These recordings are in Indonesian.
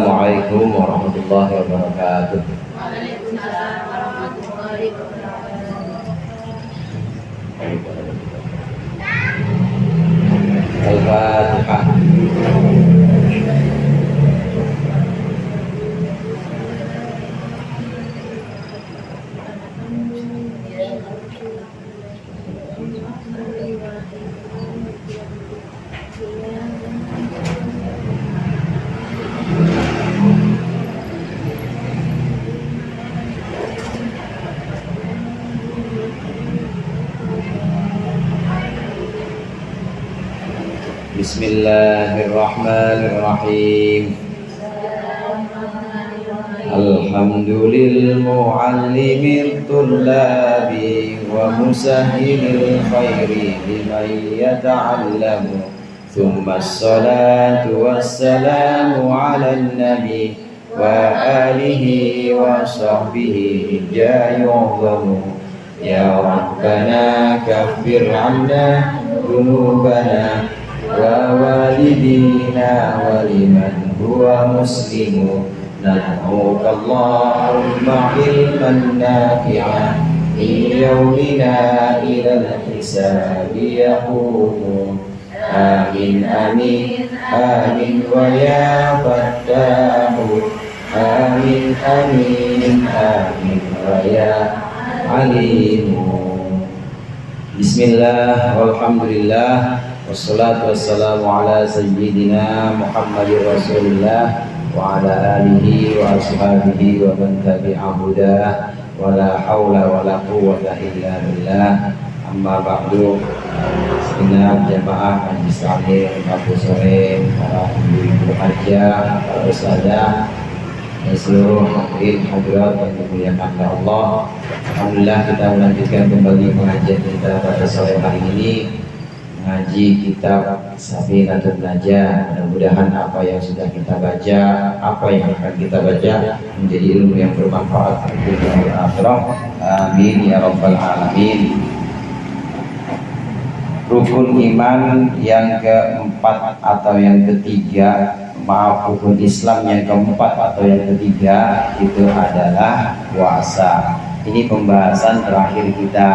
Assalamualaikum warahmatullahi wabarakatuh. Waalaikumsalam warahmatullahi wabarakatuh. Al-Fatihah. Bismillahirrahmanirrahim. Alhamdulillah muallimil tullabi wa musahhilil khairi liman yata'allamu. Thumma assalatu wassalamu ala nabi wa alihi wa sahbihi jayu'zamu. Ya Rabbana kaffir 'anna dhunubana wa walidina wa liman huwa muslimu. Nad'uka Allahumma ilman nafi'an fi yawmina ilal hisabi yaqumu. Amin amin amin wa ya fattahu. Amin amin amin wa ya alimu. Bismillah walhamdulillah wassalatu wassalamu ala sayyidina Muhammadir Rasulillah wa ala alihi wa ashabihi wa man tabi'ahu hudah wa la hawla wa la quwwata illa billah. Amma ba'du. Segenap jamaah majlis taklim Rabu sore, para ibu-ibu hajah, para ustazah dan seluruh hadirin hadirat yang dimuliakan oleh Allah. Alhamdulillah kita melanjutkan kembali pengajian kita pada sore hari ini, mengaji kitab Safinatul Najah. Mudah-mudahan apa yang sudah kita baca, apa yang akan kita baca menjadi ilmu yang bermanfaat untuk dunia dan akhirat. Amin ya rabbal alamin. Rukun iman yang keempat atau yang ketiga, rukun Islam yang keempat atau yang ketiga itu adalah puasa. Ini pembahasan terakhir kita.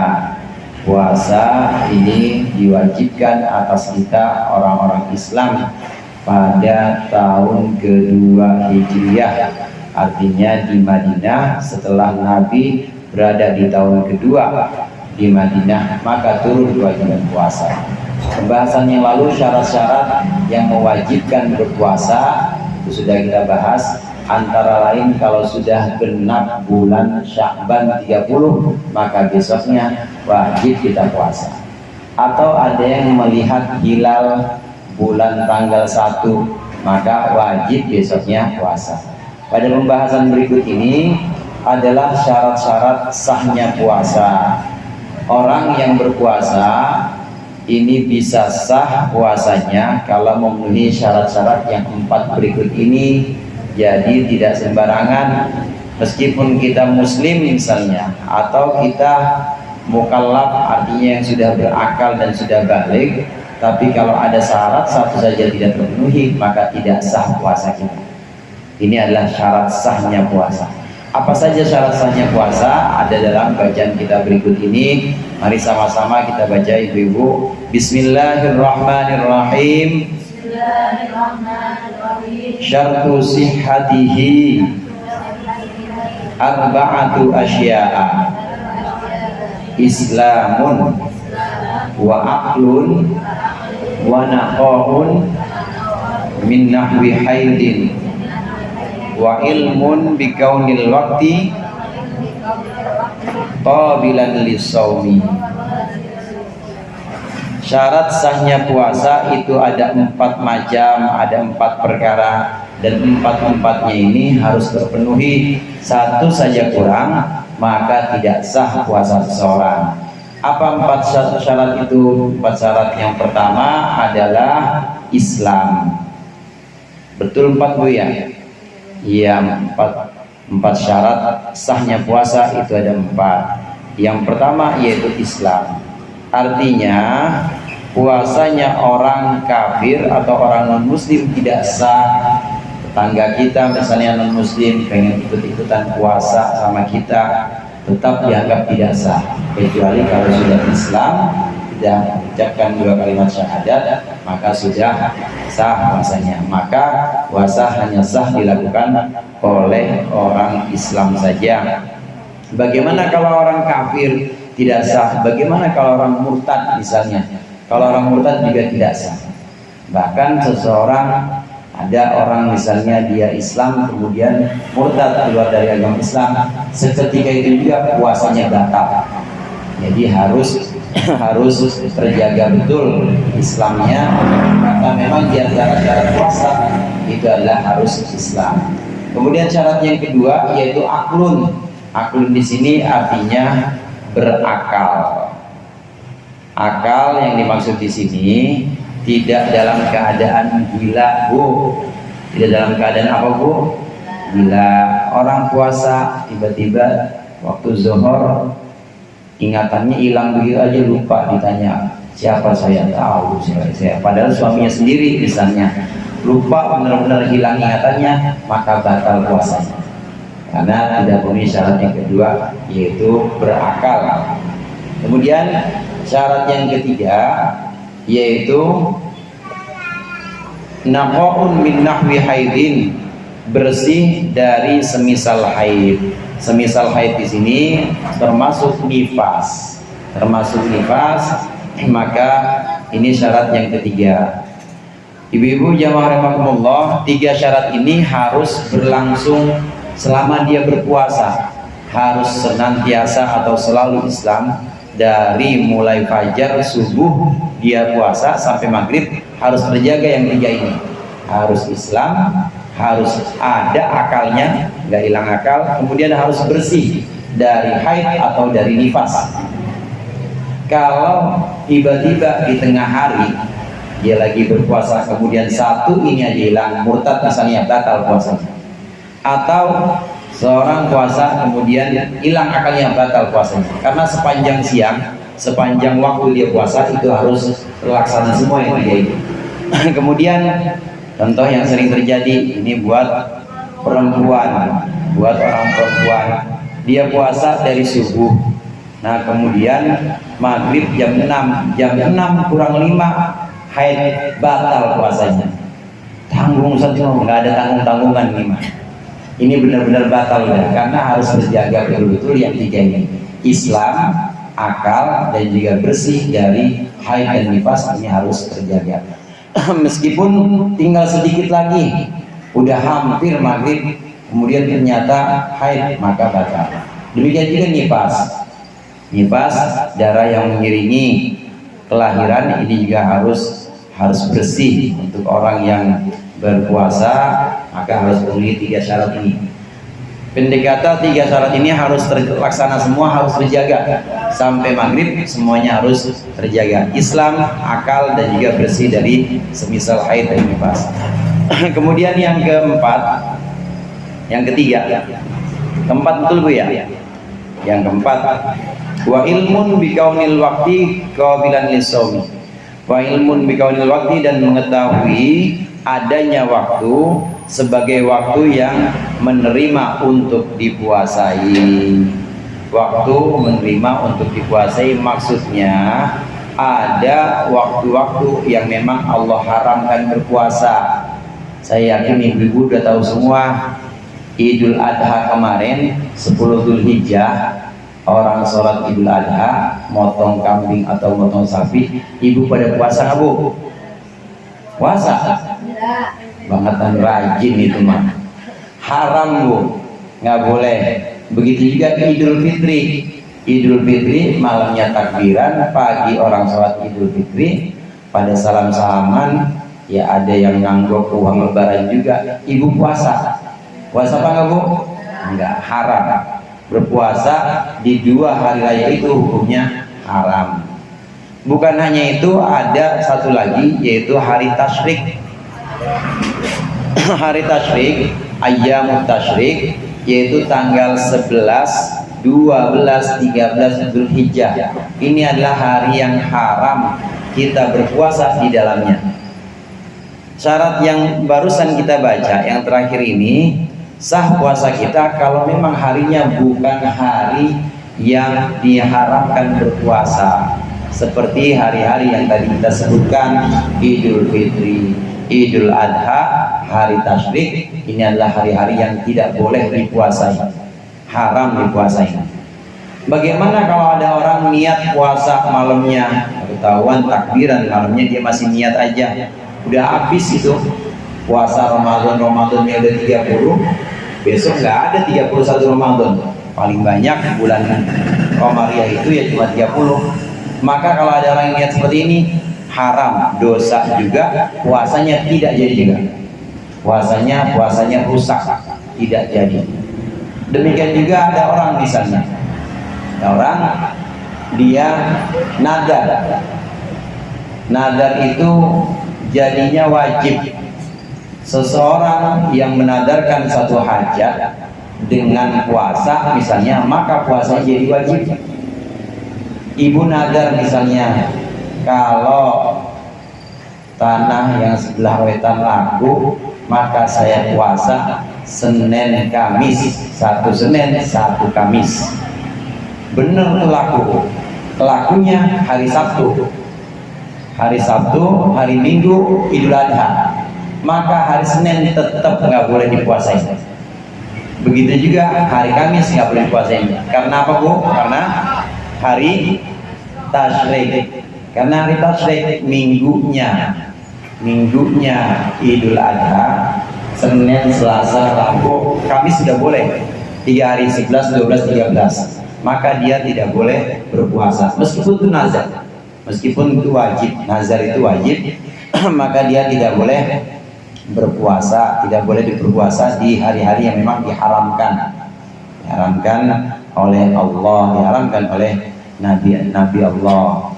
Puasa ini diwajibkan atas kita orang-orang Islam pada tahun kedua Hijriah, artinya di Madinah. Setelah Nabi berada di tahun kedua di Madinah, maka turun kewajiban puasa. Pembahasan yang lalu, syarat-syarat yang mewajibkan berpuasa itu sudah kita bahas. Antara lain kalau sudah genap bulan Sya'ban 30, maka besoknya wajib kita puasa. Atau ada yang melihat hilal bulan tanggal 1, maka wajib besoknya puasa. Pada pembahasan berikut ini adalah syarat-syarat sahnya puasa. Orang yang berpuasa ini bisa sah puasanya kalau memenuhi syarat-syarat yang 4 berikut ini. Jadi tidak sembarangan, meskipun kita muslim misalnya, atau kita mukallaf, artinya yang sudah berakal dan sudah balik, tapi kalau ada syarat satu saja tidak terpenuhi, maka tidak sah puasa kita. Ini adalah syarat sahnya puasa. Apa saja syarat sahnya puasa ada dalam bacaan kita berikut ini. Mari sama-sama kita baca ibu-ibu. Bismillahirrahmanirrahim. Syartu sihhatihi arba'atu asya'a. Islamun wa aqlun wa naqahun min nahwi haidin wa ilmun bikaunil waqti qabilan lisawmi. Syarat sahnya puasa itu ada 4 macam, ada 4 perkara, dan 4-empatnya ini harus terpenuhi. Satu saja kurang, maka tidak sah puasa seseorang. Apa 4 syarat itu? 4 syarat. Yang pertama adalah Islam. Betul 4 Bu ya? Iya, 4 syarat sahnya puasa itu ada 4. Yang pertama yaitu Islam. Artinya puasanya orang kafir atau orang non muslim tidak sah, tangga kita misalnya non muslim pengen ikut-ikutan puasa sama kita, tetap dianggap tidak sah, kecuali kalau sudah Islam dan mengucapkan 2 kalimat syahadat, maka sudah sah puasanya. Maka puasa hanya sah dilakukan oleh orang Islam saja. Bagaimana kalau orang kafir tidak sah? Bagaimana kalau orang murtad misalnya? Kalau orang murtad juga tidak sah. Bahkan seseorang, ada orang misalnya dia Islam kemudian murtad keluar dari agama Islam, seketika itu juga puasanya batal. Jadi harus terjaga betul Islamnya, karena memang di antara syarat puasa itu adalah harus Islam. Kemudian syarat yang kedua yaitu aklun. Aklun di sini artinya berakal. Akal yang dimaksud di sini tidak dalam keadaan gila, Bu. Tidak dalam keadaan apa, Bu? Gila. Orang puasa tiba-tiba waktu zuhur ingatannya hilang begitu aja, lupa, ditanya siapa saya, tahu saya. Padahal suaminya sendiri misalnya, lupa, benar-benar hilang ingatannya, maka batal puasanya. Karena tidak memenuhi syarat yang kedua yaitu berakal. Kemudian syarat yang ketiga yaitu naqa'un min nahwi haidin, bersih dari semisal haid. Semisal haid di sini termasuk nifas, maka ini syarat yang ketiga. Ibu-ibu jamaah rahimakumullah, 3 syarat ini harus berlangsung selama dia berpuasa, harus senantiasa atau selalu Islam. Dari mulai fajar subuh dia puasa sampai maghrib harus terjaga yang 3 ini. Harus Islam, harus ada akalnya, nggak hilang akal, kemudian harus bersih dari haid atau dari nifas. Kalau tiba-tiba di tengah hari dia lagi berpuasa kemudian satu ini aja hilang, murtad misalnya, batal puasanya. Atau seorang puasa kemudian hilang akalnya, batal puasanya. Karena sepanjang siang, sepanjang waktu dia puasa itu harus terlaksana semua yang dia itu. Kemudian contoh yang sering terjadi ini buat perempuan, buat orang perempuan, dia puasa dari subuh. Nah kemudian maghrib jam 6 kurang 5 haid, batal puasanya. Tanggung saja, nggak ada tanggung-tanggungan nih mah. Ini benar-benar batal ya, karena harus terjaga betul-betul yang 3 ini: Islam, akal, dan juga bersih dari haid dan nifas. Ini harus terjaga. Meskipun tinggal sedikit lagi, udah hampir maghrib, kemudian ternyata haid, maka batal. Demikian juga nifas. Nifas, darah yang mengiringi kelahiran, ini juga harus bersih. Untuk orang yang berpuasa maka harus memenuhi 3 syarat ini. Pendek kata 3 syarat ini harus terlaksana semua, harus terjaga sampai maghrib, semuanya harus terjaga: Islam, akal, dan juga bersih dari semisal haid dan nifas. Kemudian yang keempat betul Bu ya? Yang keempat, wa ilmun bikaunil waqti qabilan lisawmi. Wa ilmun bikaunil waqti, dan mengetahui adanya waktu sebagai waktu yang menerima untuk dipuasai. Waktu menerima untuk dipuasai maksudnya ada waktu-waktu yang memang Allah haramkan berpuasa. Saya yakin ibu-ibu udah tahu semua. Idul Adha kemarin 10 Dzulhijjah, orang sholat Idul Adha, motong kambing atau motong sapi. Ibu pada puasa nggak Bu? Puasa? Bangetan rajin itu mah. Haram Bu, nggak boleh. Begitu juga Idul Fitri. Idul Fitri malamnya takbiran, pagi orang sholat Idul Fitri, pada salam-salaman, ya ada yang nganggok uang lebaran juga. Ibu puasa. Puasa apa nggak Bu? Enggak, haram. Berpuasa di 2 hari raya itu hukumnya haram. Bukan hanya itu, ada satu lagi yaitu hari tasyrik. Hari tasyrik, ayyamut tasyrik, yaitu tanggal 11, 12, 13 Dzulhijjah. Ini adalah hari yang haram kita berpuasa di dalamnya. Syarat yang barusan kita baca yang terakhir ini, sah puasa kita kalau memang harinya bukan hari yang diharamkan berpuasa, seperti hari-hari yang tadi kita sebutkan, Idul Fitri, Idul Adha, hari tasyrik. Ini adalah hari-hari yang tidak boleh dipuasai, haram dipuasai. Bagaimana kalau ada orang niat puasa malamnya, ketahuan takbiran malamnya dia masih niat aja, udah habis itu puasa Ramadannya udah 30, besok nggak ada 31 Ramadan, paling banyak bulan Qamariyah itu ya cuma 30. Maka kalau ada orang yang niat seperti ini, haram, dosa juga, puasanya tidak jadi juga, puasanya rusak, tidak jadi. Demikian juga ada orang misalnya, dia nadar itu jadinya wajib. Seseorang yang menadarkan satu hajat dengan puasa misalnya, maka puasanya jadi wajib. Ibu nadar misalnya, kalau tanah yang sebelah wetan laku, maka saya puasa Senin Kamis, satu Senin satu Kamis. Benar lakunya hari Sabtu, hari Minggu Idul Adha, maka hari Senin tetap nggak boleh dipuasai. Begitu juga hari Kamis nggak boleh dipuasai. Karena apa Bu? Karena hari tasyrik. Karena hari tasyrik minggunya Idul Adha, Senin, Selasa, Rabu, Kamis sudah boleh. 3 hari 11, 12, 13. Maka dia tidak boleh berpuasa. Meskipun itu nazar, meskipun itu wajib, nazar itu wajib, maka dia tidak boleh berpuasa, tidak boleh berpuasa di hari-hari yang memang diharamkan oleh Allah, diharamkan oleh Nabi Allah,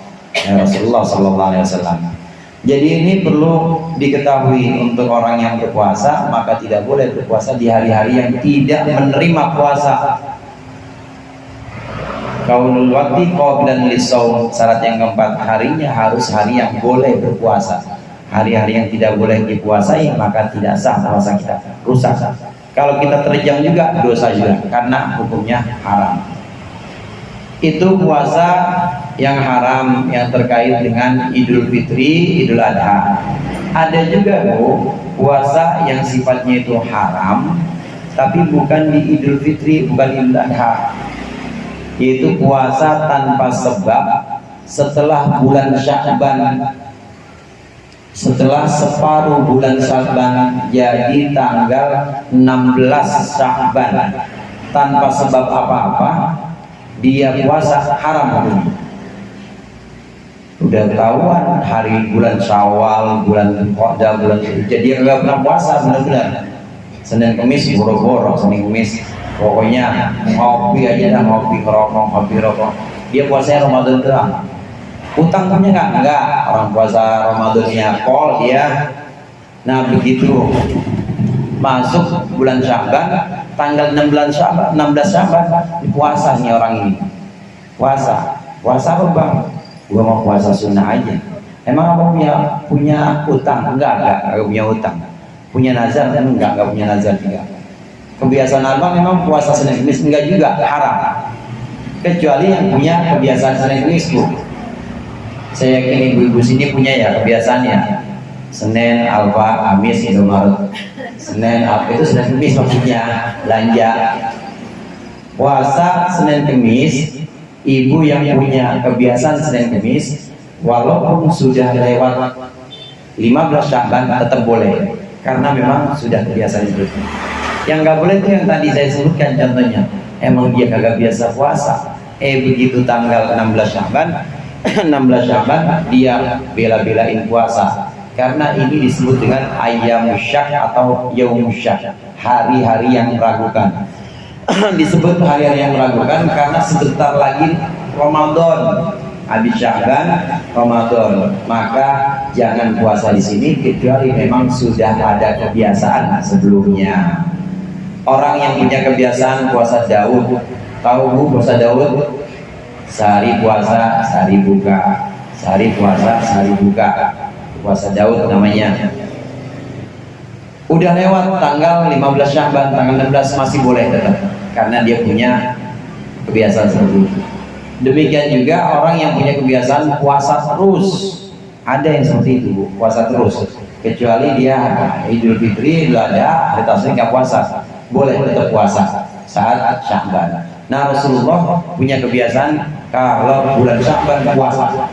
Rasulullah Sallallahu Alaihi Wasallam. Jadi ini perlu diketahui untuk orang yang berpuasa, maka tidak boleh berpuasa di hari-hari yang tidak menerima puasa. Kaulul waqti qablan lisawm, syarat yang keempat, harinya harus hari yang boleh berpuasa. Hari-hari yang tidak boleh dipuasai maka tidak sah puasa kita, rusak. Kalau kita terjang juga dosa juga, karena hukumnya haram. Itu puasa yang haram yang terkait dengan Idul Fitri, Idul Adha. Ada juga Bu, puasa yang sifatnya itu haram tapi bukan di Idul Fitri, bukan Idul Adha, yaitu puasa tanpa sebab setelah bulan Sya'ban, setelah separuh bulan Sya'ban, jadi tanggal 16 Sya'ban, tanpa sebab apa-apa dia puasa, haram. Udah tahuan hari bulan Syawal, bulan Qa'dah, bulan jadi nggak pernah puasa benar-benar. Senin Kamis boro-boro, Senin Kamis pokoknya ngopi aja dah, ngopi rokok. Dia puasanya Ramadan doang. Utang punya enggak, orang puasa Ramadannya kol dia. Nah begitu masuk bulan Sya'ban, tanggal 16 Sya'ban puasanya orang ini. Puasa apa Bang? Gua mau puasa sunnah aja. Emang apa punya utang? Enggak punya utang. Punya nazar? Enggak punya nazar juga. Kebiasaan abang memang puasa Senin Kamis, enggak juga, haram. Kecuali yang punya kebiasaan Senin Kamis Bu. Saya yakin ibu-ibu sini punya ya kebiasaannya. Senin, Alfa, Kamis, Indomaret. Senin, Alfa itu Senin Kamis maksudnya, belanja. Puasa Senin Kamis, ibu yang punya kebiasaan Senin Kamis, walaupun sudah lewat 15 Sya'ban tetap boleh, karena memang sudah kebiasaan itu. Yang nggak boleh itu yang tadi saya sebutkan contohnya, emang dia kagak biasa puasa, begitu tanggal 16 Sya'ban dia bela-belain puasa, karena ini disebut dengan ayyam syak atau yaum syak, hari-hari yang meragukan. Disebut hari-hari yang meragukan karena sebentar lagi Ramadan, habis Sya'ban Ramadan, maka jangan puasa di sini kecuali memang sudah ada kebiasaan sebelumnya. Orang yang punya kebiasaan puasa Daud, tahu Bu puasa Daud? Sehari puasa, sehari buka, sehari puasa, sehari buka. Puasa Daud namanya. Udah lewat tanggal 15 Sya'ban, tanggal 16 masih boleh tetap, karena dia punya kebiasaan seperti itu. Demikian juga orang yang punya kebiasaan puasa terus, ada yang seperti itu, Bu, puasa terus, kecuali dia Idul Fitri, Idul Adha, hari tasrik nggak puasa, boleh tetap puasa saat Sya'ban. Nah, Rasulullah punya kebiasaan kalau bulan Sya'ban puasa,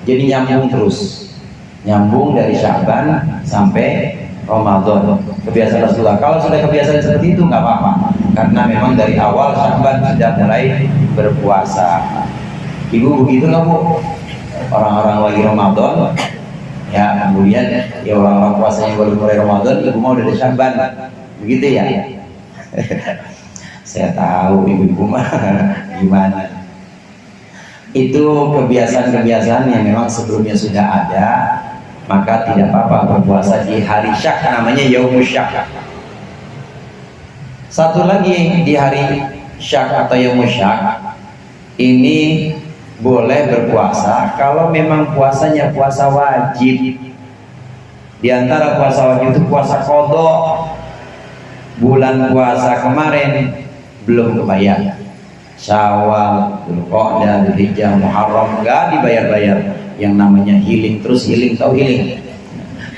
jadi nyambung terus, nyambung dari Sya'ban sampai Ramadan. Kebiasaan Rasulullah. Kalau sudah kebiasaan seperti itu nggak apa-apa, karena memang dari awal Sya'ban sudah mulai berpuasa. Ibu begitu nggak, Bu? Orang-orang lagi Ramadan, ya kemudian ya orang-orang puasanya baru mulai Ramadan, ibu mau dari Sya'ban, begitu ya? Saya tahu ibu-ibu mah gimana. Itu kebiasaan-kebiasaan yang memang sebelumnya sudah ada, maka tidak apa-apa berpuasa di hari Syak, namanya Yaumus Syak. Satu lagi di hari Syak atau Yaumus Syak ini boleh berpuasa kalau memang puasanya puasa wajib. Di antara puasa wajib itu puasa qadha. Bulan puasa kemarin belum kebayar, Syawal, Dzulqa'dah, Dzulhijjah, Muharram nggak dibayar-bayar. Yang namanya healing terus healing, tahu healing?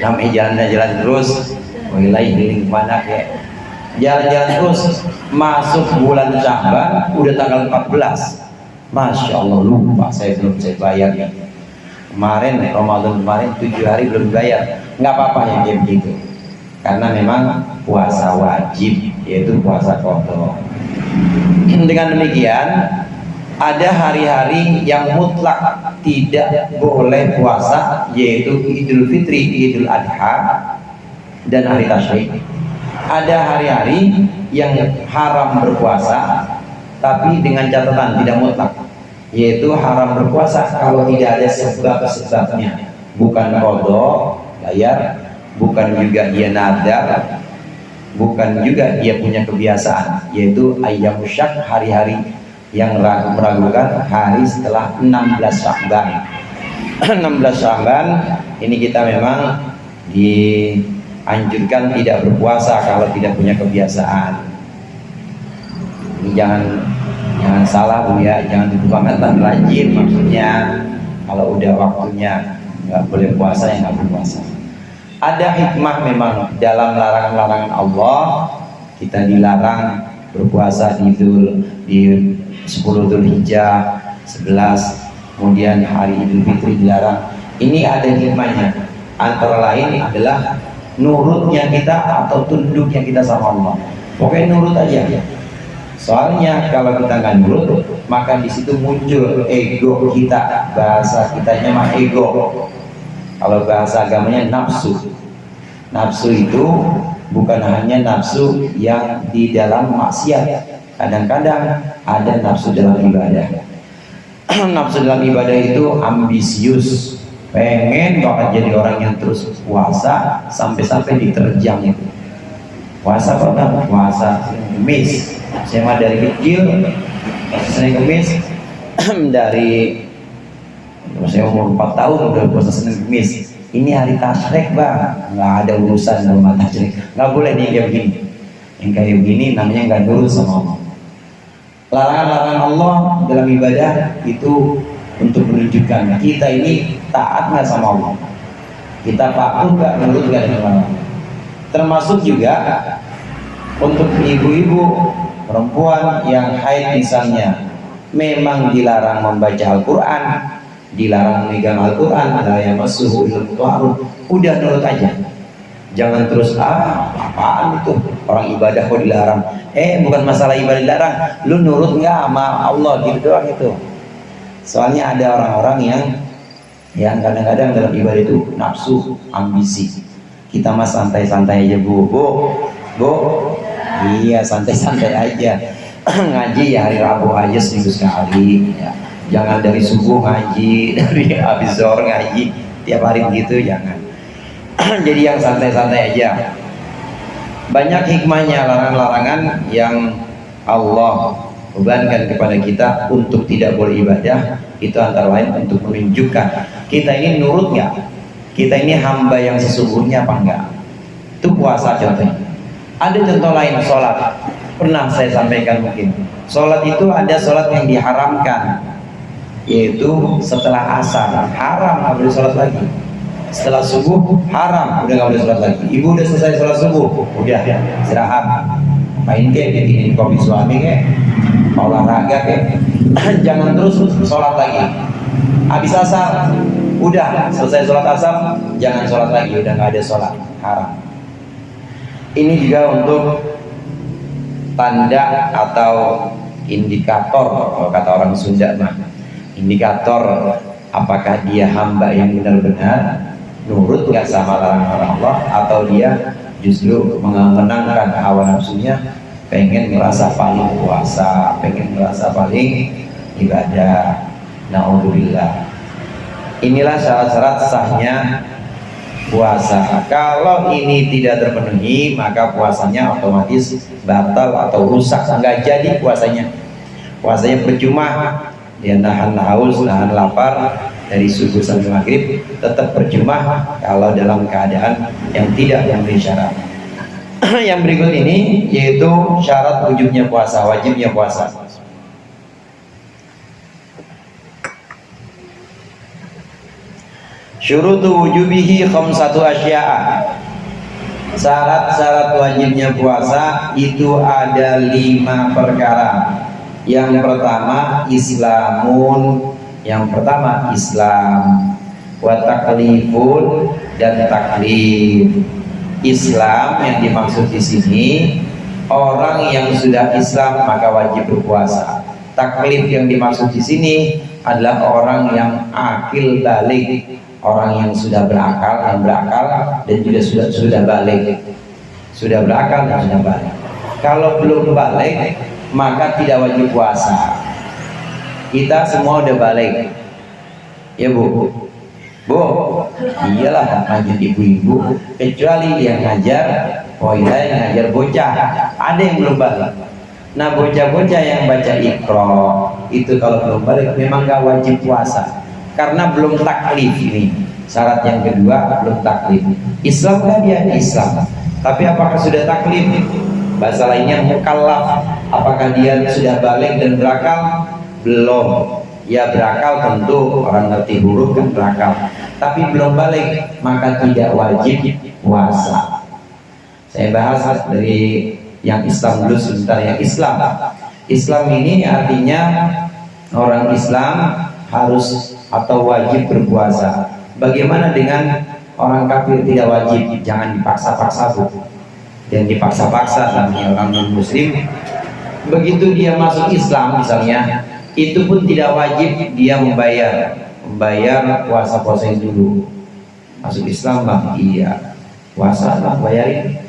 Namanya jalan terus, mulai healing kemana ya? Jalan-jalan terus, masuk bulan Sya'ban udah tanggal 14. Masya Allah, lupa saya bayar. Kemarin Ramadan kemarin 7 hari belum bayar. Nggak apa-apa yang kayak begitu, karena memang puasa wajib, yaitu puasa qadha. Dengan demikian, ada hari-hari yang mutlak tidak boleh puasa, yaitu Idul Fitri, Idul Adha, dan hari tasyrik. Ada hari-hari yang haram berpuasa, tapi dengan catatan tidak mutlak, yaitu haram berpuasa kalau tidak ada sebab-sebabnya, bukan qadha bayar, bukan juga dia nadar, bukan juga dia punya kebiasaan, yaitu Ayyamus Syak, hari-hari yang meragukan hari setelah 16 Sya'ban. 16 Sya'ban ini kita memang dianjurkan tidak berpuasa kalau tidak punya kebiasaan. Ini jangan salah, Bu ya, jangan kebangetan rajin, maksudnya kalau udah waktunya nggak boleh puasa ya nggak berpuasa. Ada hikmah memang dalam larangan-larangan Allah. Kita dilarang berpuasa di 10 Dzulhijjah, 11, kemudian hari Idul Fitri dilarang. Ini ada hikmahnya. Antara lain adalah nurutnya kita atau tunduknya kita sama Allah. Pokoknya nurut aja. Soalnya kalau kita nggak nurut, maka di situ muncul ego kita. Bahasa kitanya mah ego. Kalau bahasa agamanya nafsu. Nafsu itu bukan hanya nafsu yang di dalam maksiat. Kadang-kadang ada nafsu dalam ibadah. Nafsu dalam ibadah itu ambisius, pengen banget jadi orang yang terus puasa sampai-sampai diterjang itu. Puasa apa? Puasa Kemis. Saya mah dari kecil Senin Kemis dari saya umur 4 tahun udah puasa Senin Kemis. Ini hari tasyrik, Bang, nggak ada urusan sama tasyrik, nggak boleh nih kayak begini. Yang kayak begini namanya nggak nurut sama Allah. Larangan-larangan Allah dalam ibadah itu untuk menunjukkan kita ini taat nggak sama Allah, kita patuh nggak, nurut nggak dengan Allah. Termasuk juga untuk ibu-ibu perempuan yang haid misalnya, memang dilarang membaca Al-Quran, dilarang memegang Al-Quran, la yamassuhu illal mutahharun. Udah nurut aja, jangan terus apaan itu, orang ibadah kok dilarang. Bukan masalah ibadah dilarang, lu nurut nggak sama Allah, gitu doang itu. Soalnya ada orang-orang yang kadang-kadang dalam ibadah itu nafsu, ambisi. Kita mah santai-santai aja, bu. Iya, santai-santai aja. Ngaji ya hari Rabu aja seminggu sekali ya. Jangan dari subuh ngaji, dari habis zuhur ngaji tiap hari begitu, jangan. Jadi yang santai-santai aja. Banyak hikmahnya larangan-larangan yang Allah bebankan kepada kita untuk tidak beribadah. Itu antara lain untuk menunjukkan kita ini nurut nggak, kita ini hamba yang sesungguhnya apa enggak. Itu puasa contohnya. Ada contoh lain, sholat. Pernah saya sampaikan mungkin. Sholat itu ada sholat yang diharamkan, yaitu setelah asar. Haram, nggak boleh sholat lagi. Setelah subuh, haram, udah nggak boleh sholat lagi. Ibu udah selesai sholat subuh, udah istirahat. Main kayak bikinin kopi suami kayak, olahraga kayak. Jangan terus sholat lagi. Habis asar, udah selesai sholat asar, jangan sholat lagi, udah nggak ada sholat, haram. Ini juga untuk tanda atau indikator, kalau kata orang Sunda mah, indikator apakah dia hamba yang benar-benar nurut nggak sama larangan Allah, atau dia justru menangkan hawa nafsunya, pengen merasa paling puasa, pengen merasa paling ibadah. Na'udzubillah. Inilah syarat-syarat sahnya puasa. Kalau ini tidak terpenuhi, maka puasanya otomatis batal atau rusak, nggak jadi puasanya. Puasanya percuma. Dia nahan haus, nahan lapar dari subuh sampai maghrib, tetap percuma kalau dalam keadaan yang tidak memenuhi syarat. Yang berikut ini yaitu syarat wujubnya puasa, wajibnya puasa. Syurutu wujubihi khamsatu asya'a. Syarat-syarat wajibnya puasa itu ada 5 perkara. Yang pertama Islamun, yang pertama Islam, wa taklifun, dan taklif. Islam yang dimaksud di sini orang yang sudah Islam maka wajib berpuasa. Taklif yang dimaksud di sini adalah orang yang akil balik, orang yang sudah berakal, dan juga sudah balik, sudah berakal dan sudah balik. Kalau belum balik maka tidak wajib puasa. Kita semua udah balik, ya Bu? Bu, iyalah ngajar ibu-ibu, kecuali dia ngajar poinnya, ngajar bocah. Ada yang belum balik. Nah, bocah-bocah yang baca Iqra itu kalau belum balik memang gak wajib puasa, karena belum taklif. Ini syarat yang kedua, belum taklif. Islam kan dia Islam, tapi apakah sudah taklif? Bahasa lainnya mukallaf. Apakah dia sudah balik dan berakal? Belum. Ya berakal tentu, orang ngerti huruf kan berakal, tapi belum balik maka tidak wajib puasa. Saya bahas dari yang Islam dulu sebentar. Yang Islam ini artinya orang Islam harus atau wajib berpuasa. Bagaimana dengan orang kafir tidak wajib? Jangan dipaksa-paksa, Bu. Dan dipaksa-paksa, namanya orang non-muslim. Begitu dia masuk Islam misalnya, itu pun tidak wajib dia membayar puasa dulu. Masuk Islam lah, iya puasa lah, bayarin.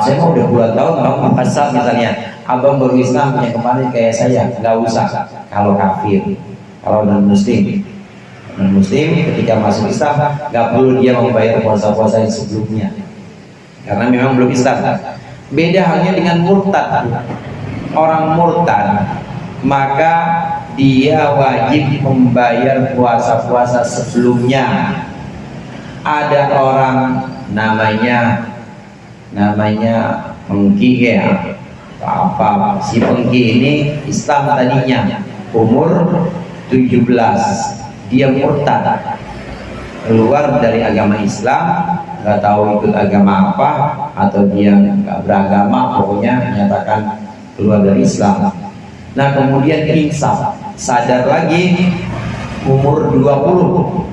Saya mau udah 2 tahun bang puasa misalnya, abang baru Islam yang kemarin kayak saya, nggak usah. Kalau kafir, kalau non muslim ketika masuk Islam nggak perlu dia membayar puasa yang sebelumnya, karena memang belum Islam. Beda halnya dengan murtad. Orang murtad maka dia wajib membayar puasa sebelumnya. Ada orang namanya Pengki ya, apa si Pengki ini Islam tadinya, umur 17 dia murtad, keluar dari agama Islam, nggak tahu ikut agama apa, atau dia nggak beragama, pokoknya menyatakan keluar dari Islam. Nah kemudian insaf, sadar lagi umur 20.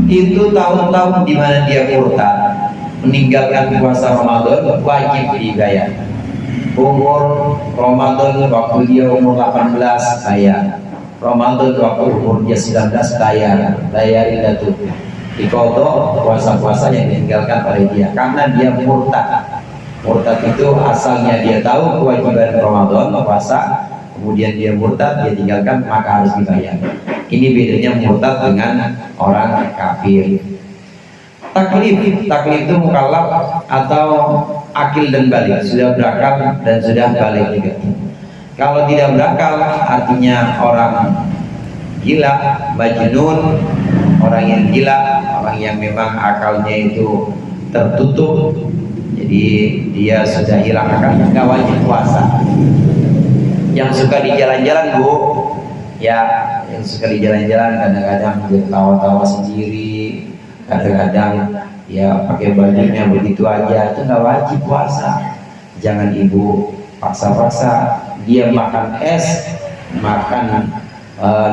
Itu tahun-tahun di mana dia murtad, meninggalkan puasa Ramadan, wajib dibayar. Umur Ramadan waktu dia umur 18 bayar, Ramadan waktu umur dia 19 bayarin itu. Dikodok puasa-puasa yang ditinggalkan oleh dia karena dia murtad. Murtad itu asalnya dia tahu kewajiban Ramadan puasa, kemudian dia murtad, dia tinggalkan, maka harus dibayar. Ini bedanya murtad dengan orang kafir. Taklif itu mukallaf atau akil dan balik, sudah berakal dan sudah balik juga. Kalau tidak berakal artinya orang gila, majnun, orang yang gila, orang yang memang akalnya itu tertutup, jadi dia sudah hilang, kan nggak wajib puasa. Yang suka di jalan-jalan Bu, ya yang suka di jalan-jalan kadang-kadang dia tawa-tawa sendiri, kadang-kadang ya pakai bajunya begitu aja, itu nggak wajib puasa. Jangan ibu paksa-paksa dia makan es, makan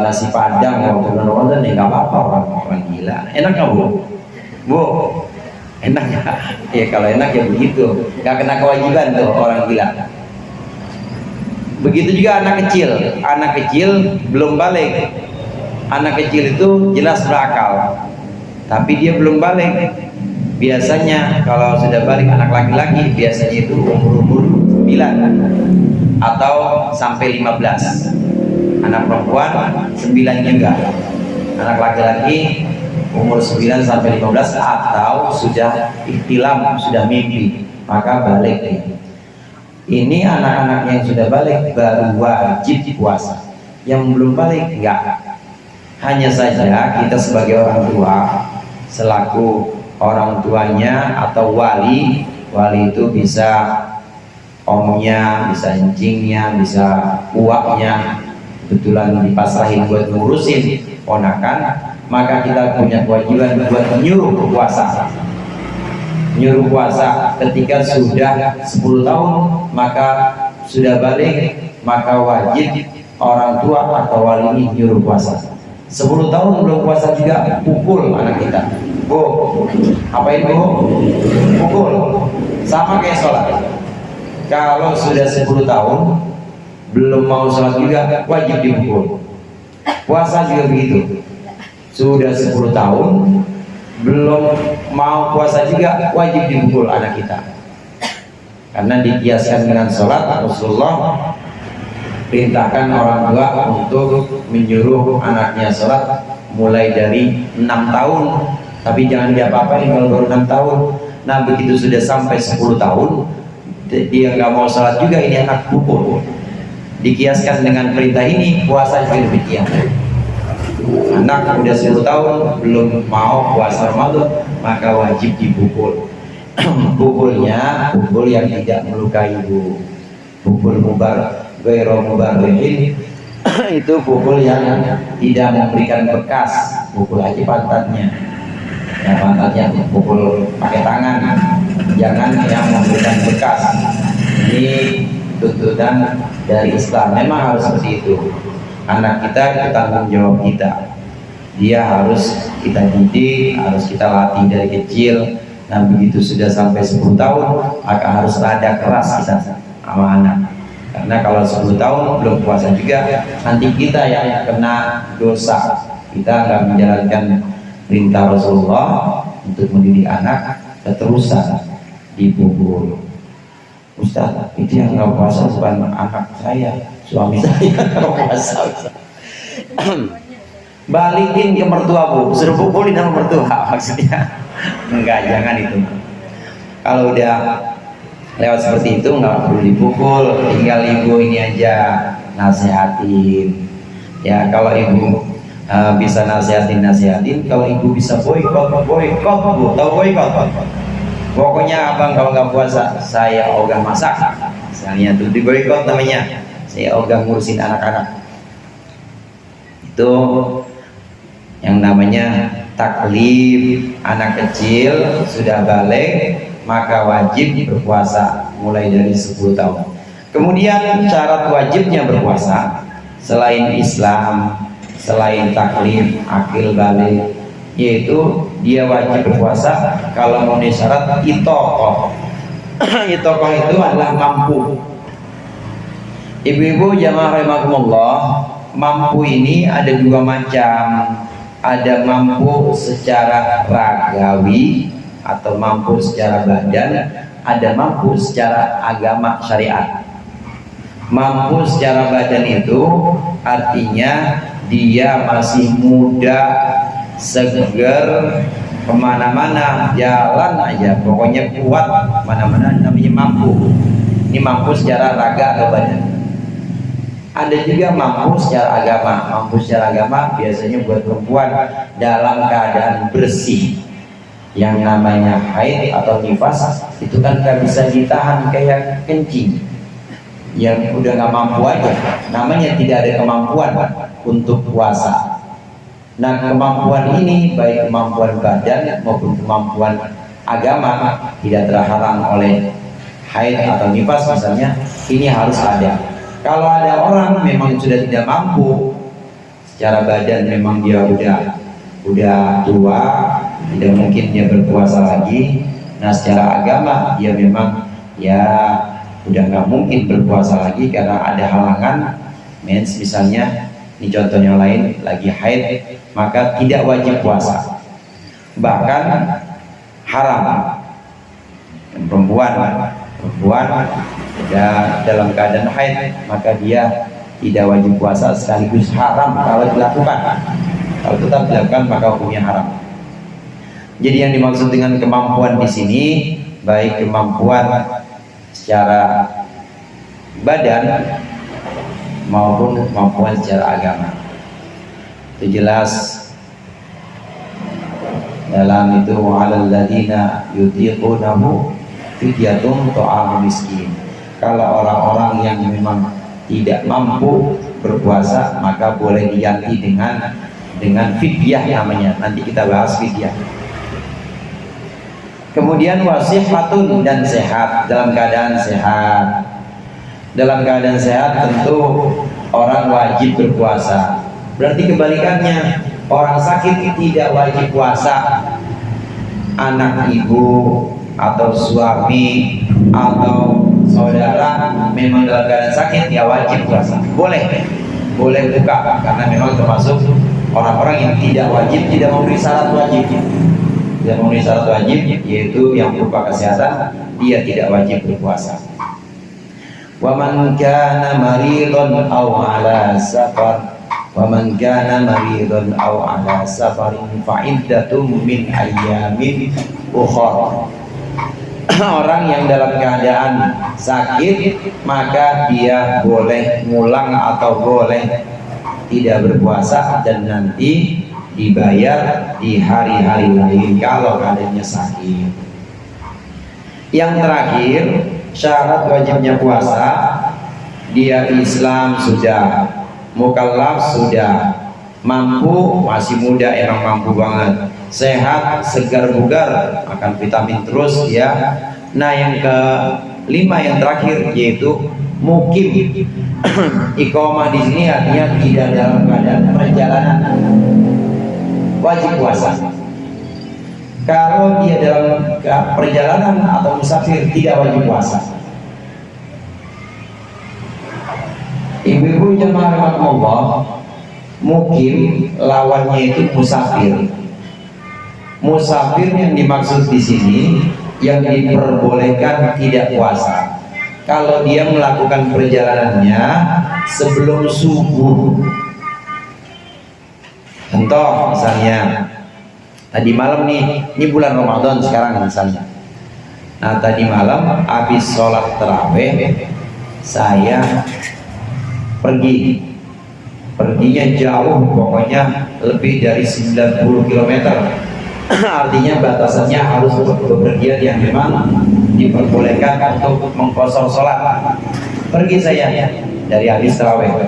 nasi padang waktu Ramadan, ya nggak apa-apa, orang gila. Enak nggak Bu? Bu, enak ya? Ya kalau enak ya begitu, nggak kena kewajiban tuh orang gila. Begitu juga anak kecil belum balik. Anak kecil itu jelas berakal, tapi dia belum balik. Biasanya kalau sudah balik anak laki-laki biasanya itu umur 9 atau sampai 15. Anak perempuan 9 juga. Anak laki-laki umur 9 sampai 15 atau sudah ihtilam, sudah mimpi, maka balik nih. Ini anak-anak yang sudah balik baru wajib puasa. Yang belum balik enggak. Hanya saja kita sebagai orang tua, selaku orang tuanya atau wali itu bisa omnya, bisa encingnya, bisa uaknya, kebetulan dipasrahin buat ngurusin ponakan, maka kita punya kewajiban buat menyuruh puasa. Nyuruh puasa ketika sudah 10 tahun, maka sudah balik, maka wajib orang tua atau wali ini nyuruh puasa. 10 tahun belum puasa juga, pukul anak kita. Bu, apain Bu? Pukul. Sama kayak sholat. Kalau sudah 10 tahun belum mau sholat juga, wajib dipukul. Puasa juga begitu. Sudah 10 tahun belum mau puasa juga, wajib dipukul anak kita. Karena dikiaskan dengan sholat, Rasulullah perintahkan orang tua untuk menyuruh anaknya sholat mulai dari 6 tahun, tapi jangan diapa-apain kalau baru 6 tahun. Nah begitu sudah sampai 10 tahun dia nggak mau sholat juga, ini anak pukul. Dikiaskan dengan perintah ini, puasa juga demikian. Anak udah 10 tahun belum mau puasa Ramadan, maka wajib dipukul. Pukulnya pukul yang tidak melukai Bu, pukul mubar ghairu mubarrihin. Itu pukul yang tidak memberikan bekas, pukul aja pantatnya. Ya pantatnya pukul pakai tangan, jangan yang memberikan bekas. Ini tuntutan dari Islam, memang harus seperti itu. Anak kita itu tanggung jawab kita, dia harus kita didik, harus kita latih dari kecil. Nah begitu sudah sampai 10 tahun, maka harus rada keras kita sama anak. Karena kalau 10 tahun belum puasa juga, nanti kita yang kena dosa. Kita nggak menjalankan perintah Rasulullah untuk mendidik anak, keterusan dipukul. Ustaz, itu yang nggak puasa bukan anak saya, suami saya nggak puasa. Balikin ke mertua Bu, suruh pukulin sama mertua maksudnya. Enggak, jangan itu. Kalau udah lewat seperti itu nggak perlu dipukul, tinggal ibu ini aja nasihatin. Ya kalau ibu bisa nasihatin. Kalau ibu bisa boikot Bu, tahu boikot? Pokoknya abang kalau nggak puasa saya ogah masak, misalnya tuh di boikot namanya, saya ogah ngurusin anak-anak. Itu yang namanya taklif. Anak kecil sudah balik maka wajib berpuasa mulai dari 10 tahun. Kemudian syarat wajibnya berpuasa selain Islam, selain taklif, akil balik, yaitu dia wajib berpuasa kalau memenuhi syarat itokoh. Itokoh itu adalah mampu. Ibu-ibu jamaah rahimakumullah, mampu ini ada dua macam. Ada mampu secara ragawi atau mampu secara badan, ada mampu secara agama syariat. Mampu secara badan itu artinya dia masih muda, segar, kemana-mana jalan aja, pokoknya kuat mana-mana, namanya mampu. Ini mampu secara raga atau badan. Ada juga mampu secara agama. Mampu secara agama biasanya buat perempuan dalam keadaan bersih. Yang namanya haid atau nifas itu kan gak bisa ditahan kayak kencing yang udah gak mampu aja, namanya tidak ada kemampuan untuk puasa. Nah, kemampuan ini baik kemampuan badan maupun kemampuan agama tidak terhalang oleh haid atau nifas misalnya, ini harus ada. Kalau ada orang memang sudah tidak mampu secara badan, memang dia udah tua, tidak mungkin dia berpuasa lagi. Nah, secara agama dia memang ya udah nggak mungkin berpuasa lagi karena ada halangan mens misalnya. Ini contohnya lain, lagi haid, maka tidak wajib puasa, bahkan haram. Perempuan ya, dalam keadaan haid maka dia tidak wajib puasa, sekaligus haram kalau dilakukan. Kalau tetap dilakukan maka hukumnya haram. Jadi yang dimaksud dengan kemampuan di sini baik kemampuan secara badan maupun kemampuan secara agama. Itu jelas dalam itu, wa'alal ladzina yutiqunahu fidyatun ta'am miskin. Kalau orang-orang yang memang tidak mampu berpuasa maka boleh diganti dengan fidyah namanya. Nanti kita bahas fidyah. Kemudian wasihatun, dan sehat, dalam keadaan sehat. Dalam keadaan sehat tentu orang wajib berpuasa. Berarti kebalikannya, orang sakit tidak wajib puasa. Anak ibu atau suami atau saudara memang dalam keadaan sakit ya wajib puasa. Boleh buka karena memang termasuk orang-orang yang tidak wajib, tidak memenuhi syarat wajib. Tidak memenuhi syarat wajib, yaitu yang berupa kesehatan, dia tidak wajib berpuasa. Wa man kana maridun aw ala safar, wa man kana maridun aw ala safarin fa iddatum min ayyamin ukhra. Orang yang dalam keadaan sakit maka dia boleh ngulang atau boleh tidak berpuasa dan nanti dibayar di hari-hari lain kalau keadaannya sakit. Yang terakhir, syarat wajibnya puasa, dia Islam sudah, mukallaf sudah, mampu, masih muda, emang mampu banget, sehat, segar bugar, makan vitamin terus ya. Nah, yang kelima, yang terakhir yaitu mukim. Iqamah di sini artinya tidak dalam keadaan perjalanan, wajib puasa. Kalau dia dalam perjalanan atau musafir tidak wajib puasa. Ibu-ibu jemaah rahimakumullah, mukim lawannya itu musafir. Musafir yang dimaksud di sini yang diperbolehkan tidak puasa kalau dia melakukan perjalanannya sebelum subuh. Contoh misalnya tadi malam nih, ini bulan Ramadan sekarang misalnya. Nah, tadi malam habis sholat tarawih saya perginya jauh, pokoknya lebih dari 90 km. Artinya batasannya harus bepergian yang memang diperbolehkan untuk mengkosor sholat. Pergi saya dari habis tarawih.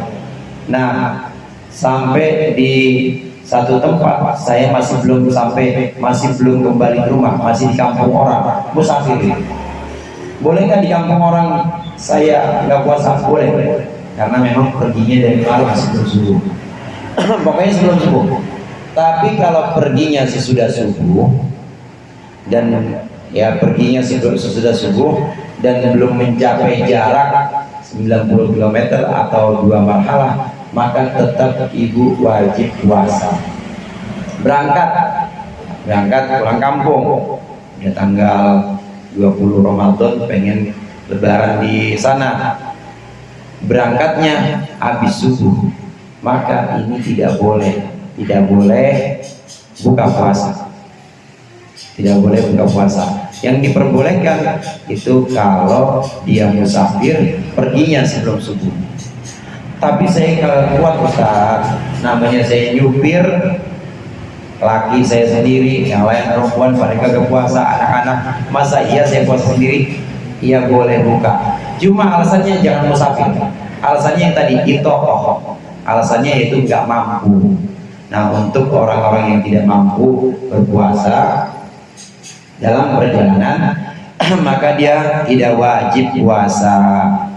Nah, sampai di satu tempat saya masih belum kembali ke rumah, masih di kampung orang, musafir. Boleh nggak di kampung orang saya nggak puasa? Boleh, karena memang perginya dari malam sebelum subuh. Pokoknya sebelum subuh. Tapi kalau perginya sesudah subuh dan ya perginya sesudah subuh dan belum mencapai jarak 90 km atau 2 marhalah, maka tetap ibu wajib puasa. Berangkat pulang kampung ya tanggal 20 Ramadan, pengen lebaran di sana, berangkatnya habis subuh, maka ini tidak boleh buka puasa. Tidak boleh buka puasa. Yang diperbolehkan itu kalau dia musafir, perginya sebelum subuh. Tapi saya kalau kuat Ustaz, namanya saya nyupir, laki saya sendiri, yang lain perempuan pada kagak puasa, anak-anak, masa iya saya puasa sendiri? Iya boleh buka, cuma alasannya jangan musafir. Alasannya yang tadi itokoh, alasannya yaitu nggak mampu. Nah, untuk orang-orang yang tidak mampu berpuasa dalam perjalanan maka dia tidak wajib puasa,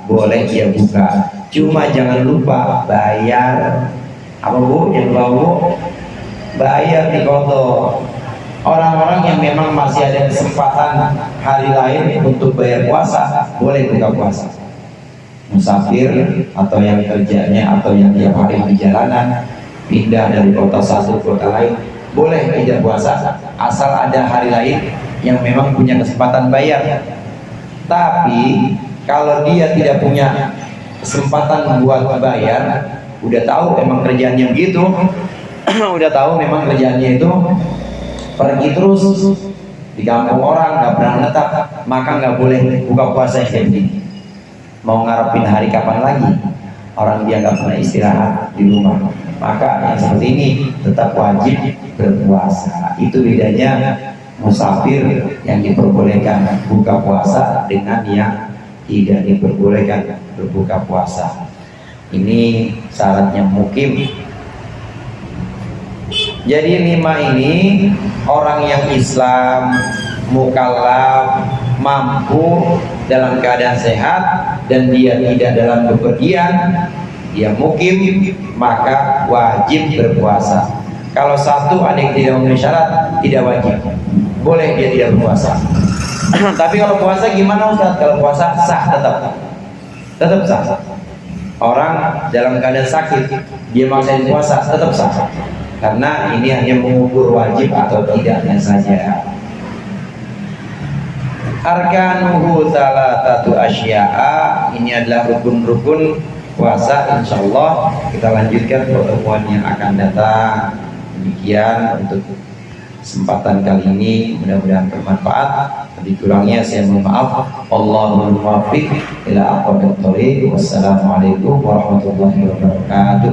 boleh dia buka, cuma jangan lupa bayar. Apa Bu? Yang lupa Bu? Bayar di koto. Orang-orang yang memang masih ada kesempatan hari lain untuk bayar puasa, boleh buka puasa. Musafir atau yang kerjanya atau yang tiap hari di jalanan, pindah dari kota satu ke kota lain, boleh tidak puasa asal ada hari lain yang memang punya kesempatan bayar. Tapi kalau dia tidak punya kesempatan buat bayar, udah tahu emang kerjaannya begitu, udah tahu memang kerjaannya itu pergi terus di kampung orang, nggak pernah menetap, maka nggak boleh buka puasa yang kayak begini. Mau ngarepin hari kapan lagi? Orang dia nggak pernah istirahat di rumah, maka yang seperti ini tetap wajib berpuasa. Itu bedanya musafir yang diperbolehkan buka puasa dengan yang tidak diperbolehkan berbuka puasa. Ini syaratnya mukim. Jadi 5 ini orang yang Islam, mukallaf, mampu dalam keadaan sehat dan dia tidak dalam bepergian, dia mukim, maka wajib berpuasa. Kalau satu ada yang tidak memenuhi syarat, tidak wajib, boleh dia tidak berpuasa. Tapi kalau puasa gimana Ustaz? Kalau puasa sah, tetap sah. Orang dalam keadaan sakit dia maksain puasa, tetap sah, karena ini hanya mengukur wajib atau tidaknya saja. Arkanuhu salatatu asya'a, ini adalah rukun-rukun puasa. Insyaallah kita lanjutkan pertemuan yang akan datang. Demikian untuk kesempatan kali ini, mudah-mudahan bermanfaat. Lebih kurangnya saya mohon maaf. Allahumma muwaffiq ila aqwamit thoriq. Wassalamualaikum warahmatullahi wabarakatuh.